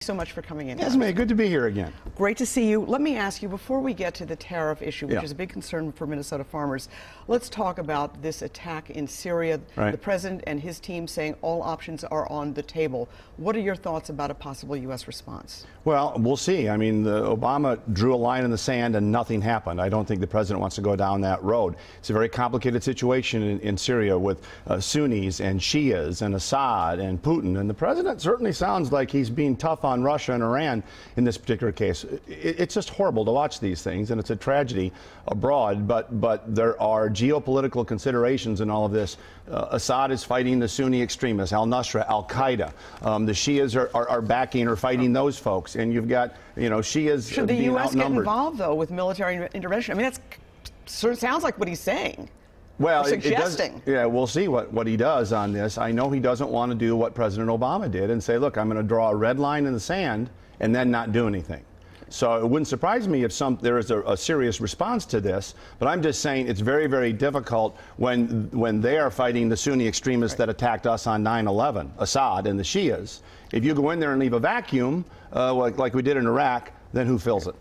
So much for coming in. Esme, good to be here again. Great to see you. Let me ask you, before we get to the tariff issue, which is a big concern for Minnesota farmers, let's talk about this attack in Syria. Right. The president and his team saying all options are on the table. What are your thoughts about a possible U.S. response? Well, we'll see. I mean, Obama drew a line in the sand and nothing happened. I don't think the president wants to go down that road. It's a very complicated situation in Syria with Sunnis and Shias and Assad and Putin. And the president certainly sounds like he's being tough on Russia and Iran in this particular case. It's just horrible to watch these things, and it's a tragedy abroad, but there are geopolitical considerations in all of this. Assad is fighting the Sunni extremists, al-Nusra, al-Qaeda. The Shias are backing or fighting those folks, and you've got, Shias Should the being U.S. get outnumbered. involved, though, with military intervention? I mean, that sort of sounds like what he's saying. Well, suggesting. Yeah, we'll see what he does on this. I know he doesn't want to do what President Obama did and say, look, I'm going to draw a red line in the sand and then not do anything. So it wouldn't surprise me if there is a serious response to this, but I'm just saying it's very, very difficult when they are fighting the Sunni extremists that attacked us on 9/11, Assad and the Shias. If you go in there and leave a vacuum, like we did in Iraq, then who fills it?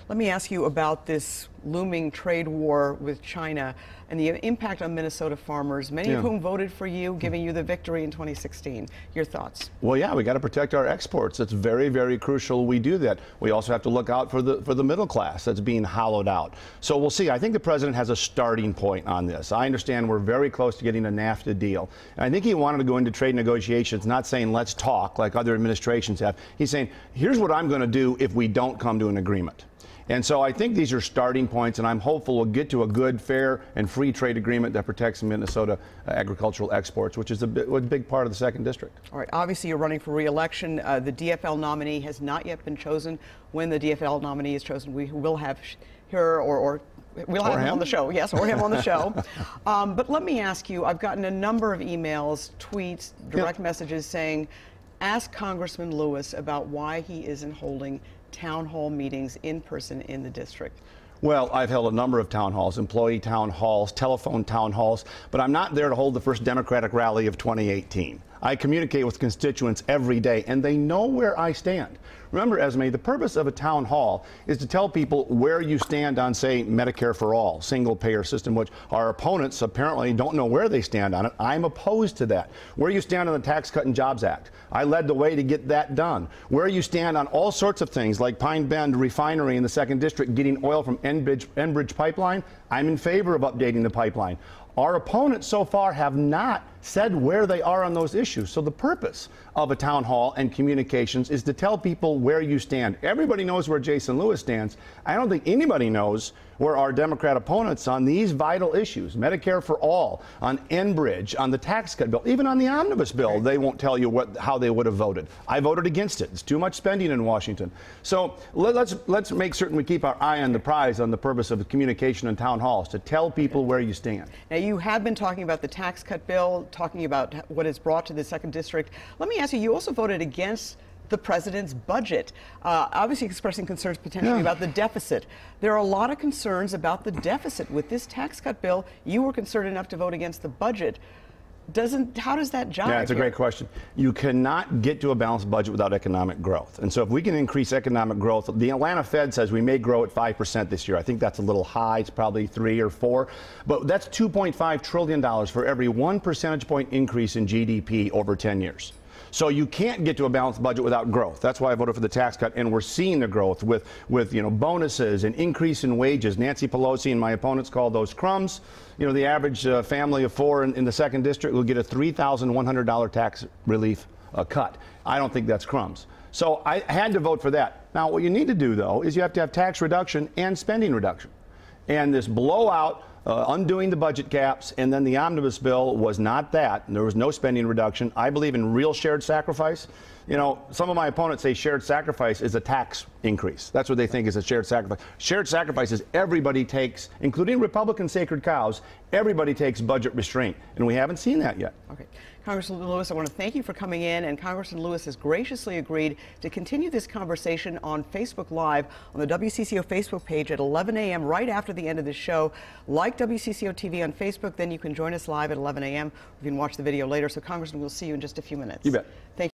Let me ask you about this looming trade war with China and the impact on Minnesota farmers, many of whom voted for you, giving you the victory in 2016. Your thoughts? Well, yeah, we got to protect our exports. It's very, very crucial we do that. We also have to look out for the middle class that's being hollowed out. So we'll see. I think the president has a starting point on this. I understand we're very close to getting a NAFTA deal. And I think he wanted to go into trade negotiations, not saying let's talk like other administrations have. He's saying, here's what I'm going to do if we don't come to an agreement. And so I think these are starting points, and I'm hopeful we'll get to a good, fair, and free trade agreement that protects Minnesota agricultural exports, which is a big part of the 2nd District. All right. Obviously, you're running for re-election. The DFL nominee has not yet been chosen. When the DFL nominee is chosen, we will have her or we'll have him on the show. Yes, or him on the show. But let me ask you, I've gotten a number of emails, tweets, direct messages saying, ask Congressman Lewis about why he isn't holding town hall meetings in person in the district. Well, I've held a number of town halls, employee town halls, telephone town halls, but I'm not there to hold the first Democratic rally of 2018. I communicate with constituents every day, and they know where I stand. Remember, Esme, the purpose of a town hall is to tell people where you stand on, say, Medicare for all, single-payer system, which our opponents apparently don't know where they stand on it. I'm opposed to that. Where you stand on the Tax Cut and Jobs Act. I led the way to get that done. Where you stand on all sorts of things, like Pine Bend Refinery in the 2nd District getting oil from Enbridge Pipeline, I'm in favor of updating the pipeline. Our opponents so far have not said where they are on those issues. So the purpose of a town hall and communications is to tell people where you stand. Everybody knows where Jason Lewis stands. I don't think anybody knows where our Democrat opponents on these vital issues, Medicare for all, on Enbridge, on the tax cut bill, even on the omnibus bill, they won't tell you how they would have voted. I voted against it. It's too much spending in Washington. So let's make certain we keep our eye on the prize on the purpose of communication and town halls, to tell people where you stand. Now, you have been talking about the tax cut bill, talking about what it's brought to the 2nd District. Let me ask you, you also voted against the president's budget, obviously expressing concerns potentially about the deficit. There are a lot of concerns about the deficit with this tax cut bill. You were concerned enough to vote against the budget. How does that jive? Yeah, it's a great question. You cannot get to a balanced budget without economic growth. And so if we can increase economic growth, the Atlanta Fed says we may grow at 5% this year. I think that's a little high. It's probably 3 or 4. But that's $2.5 trillion for every 1 percentage point increase in GDP over 10 years. So you can't get to a balanced budget without growth. That's why I voted for the tax cut, and we're seeing the growth with bonuses and increase in wages. Nancy Pelosi and my opponents call those crumbs. The average family of 4 in the 2nd District will get a $3,100 tax relief cut. I don't think that's crumbs. So I had to vote for that. Now, what you need to do, though, is you have to have tax reduction and spending reduction. And this blowout, undoing the budget caps, and then the omnibus bill was not that. There was no spending reduction. I believe in real shared sacrifice. Some of my opponents say shared sacrifice is a tax increase. That's what they think is a shared sacrifice. Shared sacrifice is everybody takes, including Republican sacred cows, everybody takes budget restraint. And we haven't seen that yet. Okay. Congressman Lewis, I want to thank you for coming in, and Congressman Lewis has graciously agreed to continue this conversation on Facebook Live on the WCCO Facebook page at 11 a.m. right after the end of the show. Like WCCO TV on Facebook, then you can join us live at 11 a.m. You can watch the video later. So, Congressman, we'll see you in just a few minutes. You bet. Thank you.